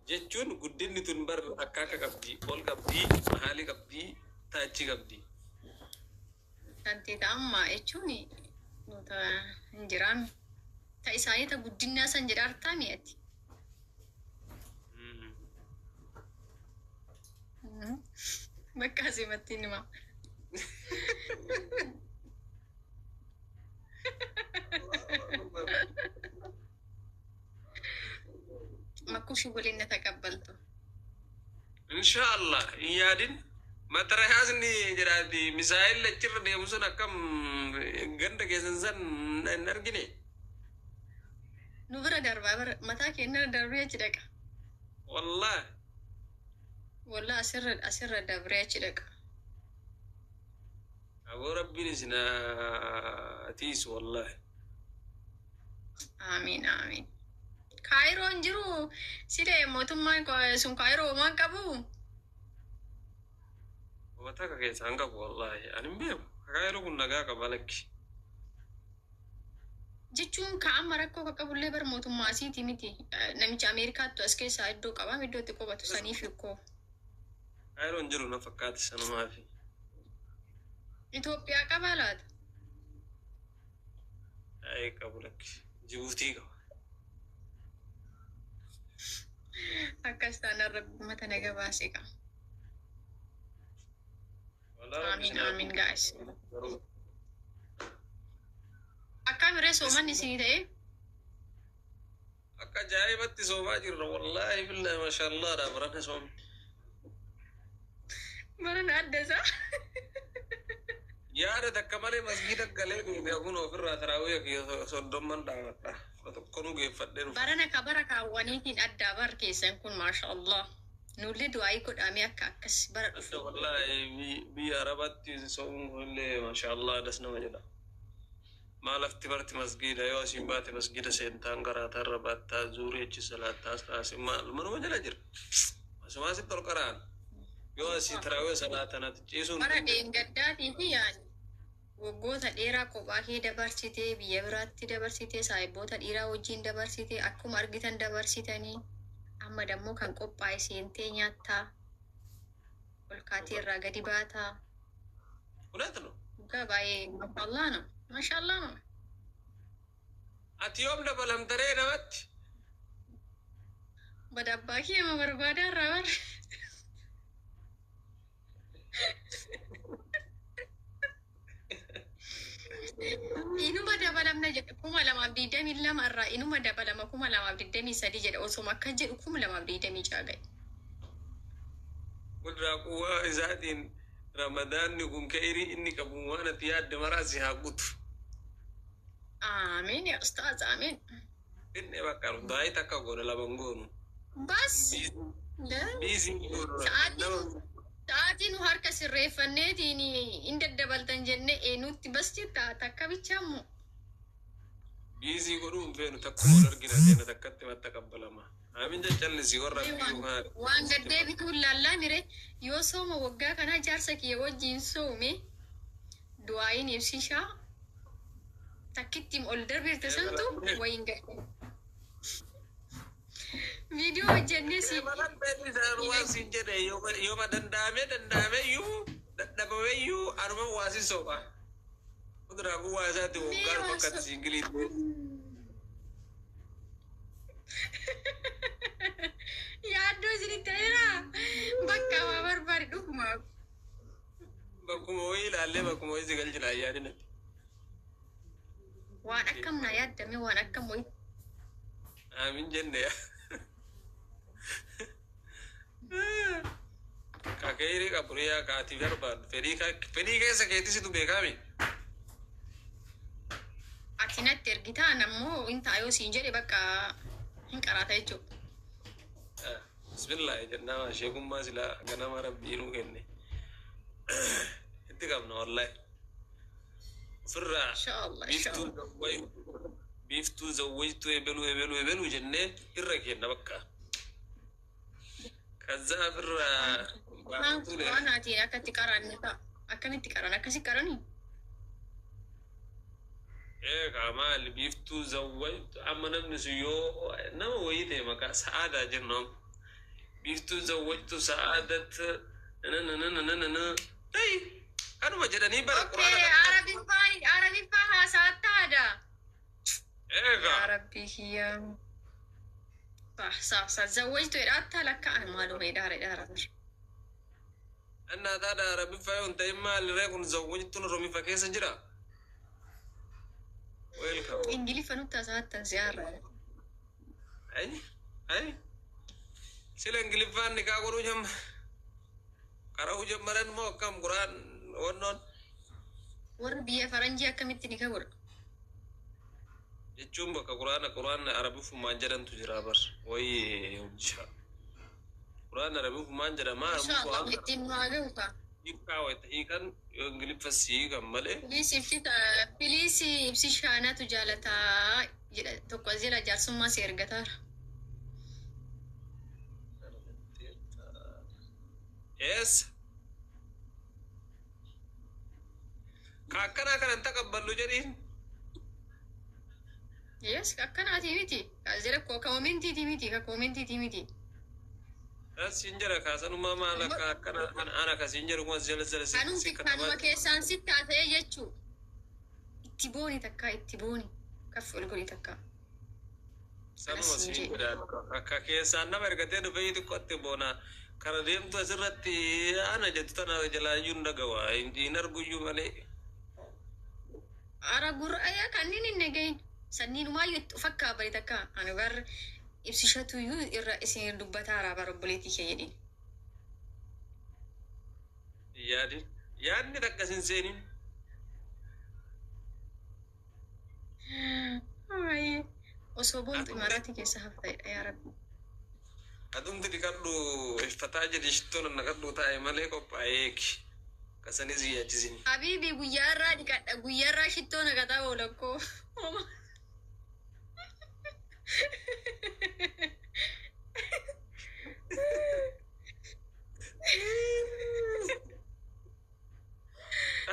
jechuun guddinni tun bar akka qabdi ol qabdi mahaali qabdi taachi qabdi. Tanti amma jechuun nuta hinjiraan ta isaanii ta guddinaa san jedhartaa mi'atti. Bakka asimatti nima. Makkushi waliin na taqabbaltu. Inshallah yaadin matarayaasni jedhaati misaa'il achirra deemu sun akkam ganda keessan san hin argine. Nu bira darbaa bira mataa keenya darbee achi dhaqa. Wallahi. Wallahi asirra darbee achi dhaqa. Aboo rabbiin isin atiis wallahi. Amiin amiin. Kaayiroon jiru sidee mootummaan sun kaayiroo waan qabu. Wata ka keessaan qabu wallahi ani beeku kaayiroo kun nagaa qaba lakki. Jechuun ka'amma rakkoo qaqqabullee bar mootummaa asiiti miti. Namicha Ameerikaattu as keessaa iddoo qabaa iddootti qubatu saniif hikkoo. Kaayiroon jiru na fakkaate sanumaafi. Itoophiyaa qabaa laata? Ay qabu lakki. Jibuutii qaba. Akkas taanarra mata naga baasee qaba. Amiin amiin guys. Akkam irree soomanni isinii ta'e? Akka ajaa'ibatti soomaa jirra wallahi billahi mashallah dha barana soomni. Barana adda isaa. Yaada takka malee masgiida galee deemee kun ofirraa taraawee soddomman dhaabadha. Tokko nu geeffadhee dhufa. Barana ka bara kaawwaniitiin addaa bar keessan kun mashallah. Nullee du'aayii godhamee akka akkas bara dhufu. Wallahi biyya Arabatti soomuun illee mashallah das nama jedha. Maalafti barti masgiida yoo asiin baate masgiida seentaan garaataa irra baattaa zuurii achi salaattaa asxaasi manuma jala jira. Asumaasitti ol qaraan yoo asii taraawee salaatanatti ciisuun. Bara deengadaatiif yaani waggoota dheeraa kophaa kee dabarsitee biyya biraatti dabarsitee saahiboota dhiiraa wajjin dabarsitee akkuma argitan dabarsitanii amma dammoo kan qophaa'e seentee nyaattaa ol kaatee irraa gadi baataa. Kunaatu no. Gaa baay'ee mashallah no. Mashallah no. Ati yoom dabalamtaree namatti? Badabbaa kee ma barbaadaa irraa bar. Inuma dabalamna jedhe 2022 irraa inuma dabalama 2023 jedhe osuma akka jedhu 2026 gahe. Kudraa quwwaa isaatiin Ramadaanni kun ka'iri inni qabu waan ati yaadde maraasi haa guutu. Amiin yaa ustaaz amiin. Inni bakka daa'ii takka godha laban goonu. Bas. Biisiin goonu. Sa'aatii nu harka sirreeffanneetiin hin daddabaltan jenne eenyutti bas jetta takka bichaammoo. Biisii godhuun feenu takkuma argina deena takkatti matta qabbalama. Amin jechallisi warra biyyuu haadha. Waan gaddee bituun laallaa mire yoo sooma waggaa kanaa jaarsa kiyya wajjin soome du'aayin ibsishaa takkittiin ol darbirte santu wayin gahe. Viidiyoo hojjennee si. Waan siin jedhe yooma danda'ame iyyuu dadhabame iyyuu anuma waasi soba. Kuduraa kun waa isaatti waggaa fakkatti siingiliitti. Yaaddoo isinitti ta'eera bakka waa barbaade dhuguma. Bakkuma wayii ilaallee bakkuma wayii si galchina yaadinatti. Waan akkam na yaaddame waan akkam wayii. Amin jenne yaa. Kakayri kaburiyaa kaati barbaadu fedhii keessa keettisitu beekami. Ati natti ergitaan ammoo hin taayoo siin jedhe bakka hin qaraata jechuudha. Bismillah jennaa sheekummaa silaa ganama rabbii nuu kenne. Itti qabna wallahi. Ofirraa biiftuu zawwaytu ebelu jennee irra kenna bakka. Kaza ofirraa waan ati akkatti qaranne ta'a. Akkamitti qaran akkasi qaranii? Kaamaal biiftuu zawwaytu amma namni sun yoo nama wayii ta'e maqaa sa'aadaa jennu بيفتو زوجت سعادة انا اي انا وجدني برا اوكي القران عربي فاها ساعات هذا. يا ايوه ربي هي صح زوجت إرادتها لك أنا معلومة دار انا هذا عربي فايون تيما اللي ريكون زوجت رومي فكيس جرا ويلكم إنجلي فنوتا ساعات زيارة. اي اي سيلا انجليفان نكاغورو جم كراو جم مرن مو كم قران ونون وربي فرنجي كمتني كور. jechuun bakka quraana arabii fumaan jedhantu jira bar wayii hojja quraana arabii fumaan jedhama إن شاء الله يتم معلومة. hiikaa wayta hiikan yoo ingiliffa siikan malee Filiisi ibsi shaanaatu jaalataa tokko jira jaarsummaa si ergataara. eessa ka akkanaa kanan taqabballu jedhiin Yes, akkanaati miti. Jira koomintiiti miti ka koomintiiti miti. asiin jira kaasanumaa maal akka akkana ana kasiin jedhu kuma jala Kanuma keessaan sitti haa ta'e jechuu. Itti booni takka itti booni. Kaffi ol godhi takka. sanuma siin jedhaan akka keessaan nama ergatee dhufee xiqqootti boona kara deemtu asirratti ana jettu tana jalaayyuun dhagawa hin arguyyuu malee Ara gurraayaa kanneen hin nagayin. Sanniinumaayyuu itti fakkaa bari takka. Ani bar ibsishatuyyuu irra isin dubbataara bara obboleetii kee jedhin. yaadni takka sin seenin Osoo boontu imaaraatii keessa hafta'edha yaa rabbi. adumti dhiqadhu iffataa jedhi shittoon naqadhu taa'e malee qophaa'eeki kasanis yaachisin Habiibi guyyaarraa dhiqadha guyyaarraa shittoo naqataa oolakkoo.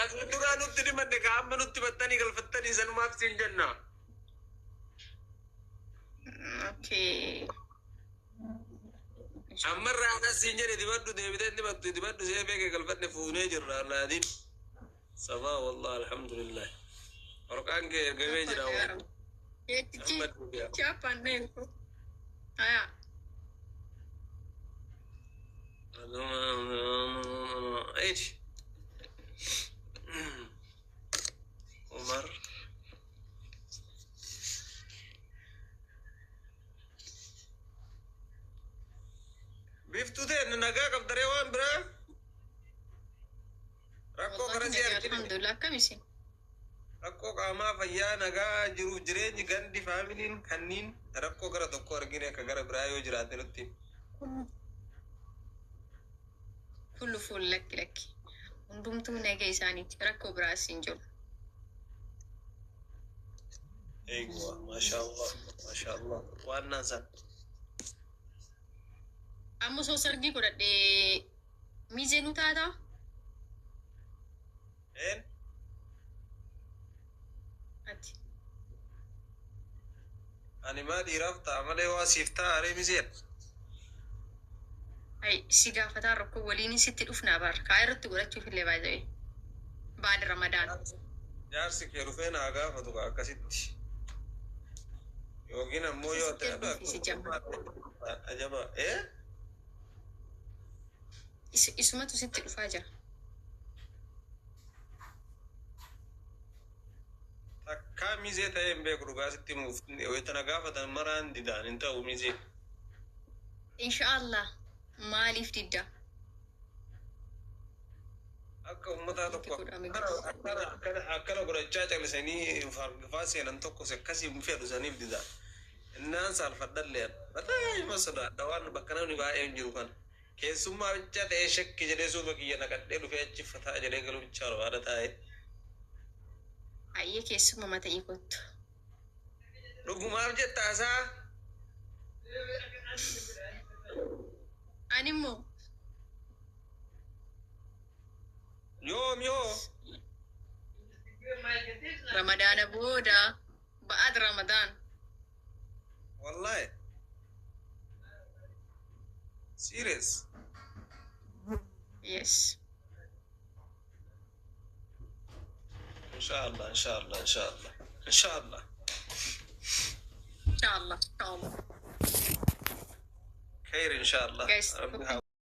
asli duraa nutti dhimanne ka amma nutti battanii galfattanii sanumaaf siin jenna Okay. ammarraa anas siin jedhe dibadhu deebitee dibattu dibadhu see beeke galfanne fuunee jirra naadin sabaa wallah alhamdulillah warqaan kee ergamee jira Siapaan nengko. Aya. ايش عمر بيفتو ده ننقاك بدريوان برا ركو كرسي الحمد لله كمسي. rakkoo qaamaa fayyaa nagaa jiruuf jireenyi gandi faamiliin kanniin rakkoo gara tokko argine akka gara biraa yoo jiraate nutti Kullu fuul lakki. Hundumtuu nagee isaaniiti rakkoo biraas hin jiru. eegwa maashaallah waan naasan Amma soo sargii godhadhee miizee nu taata? een Ati. ani maa dhiiraaf ta'a malee waa siif ta'a aree miseen Ay si gaafataa rakkoo waliin sitti dhufnaa bar kaa irratti godhachuuf illee baay'ee. Baada Ramadaan. jaarsi kee dhufee naa gaafatu ka akkasitti yookiin ammoo yoo ajaba Isumatu sitti dhufaa jira. takkaa misee ta'ee hin beeku dhugaa sitti muuf waytana gaafatan maraan didaan hin ta'u misee Inshaallah maaliif didda? akka ummataa tokko akkana godhachaa callisanii fargifaa seenan tokkos akkasii fedhu saniif dida innaan saalfadhalleen baay'ima sodaadha waan bakka namni baay'ee hin jiru kan keessummaa bicha ta'ee shakki jedhee suuba kiyya naqadhee dhufee achifataa jedhee galuu bicha barbaada taa'e Ayyee keessuma mata kottu. dhugumaaf jettaasaa Animmoo yoom yoo Ramadaana booda ba'aad Ramadaan. wallahi Serious. Yes. Inshallah, inshallah, inshallah, inshallah. Inshallah. Inshallah. Khair, inshallah. Guys,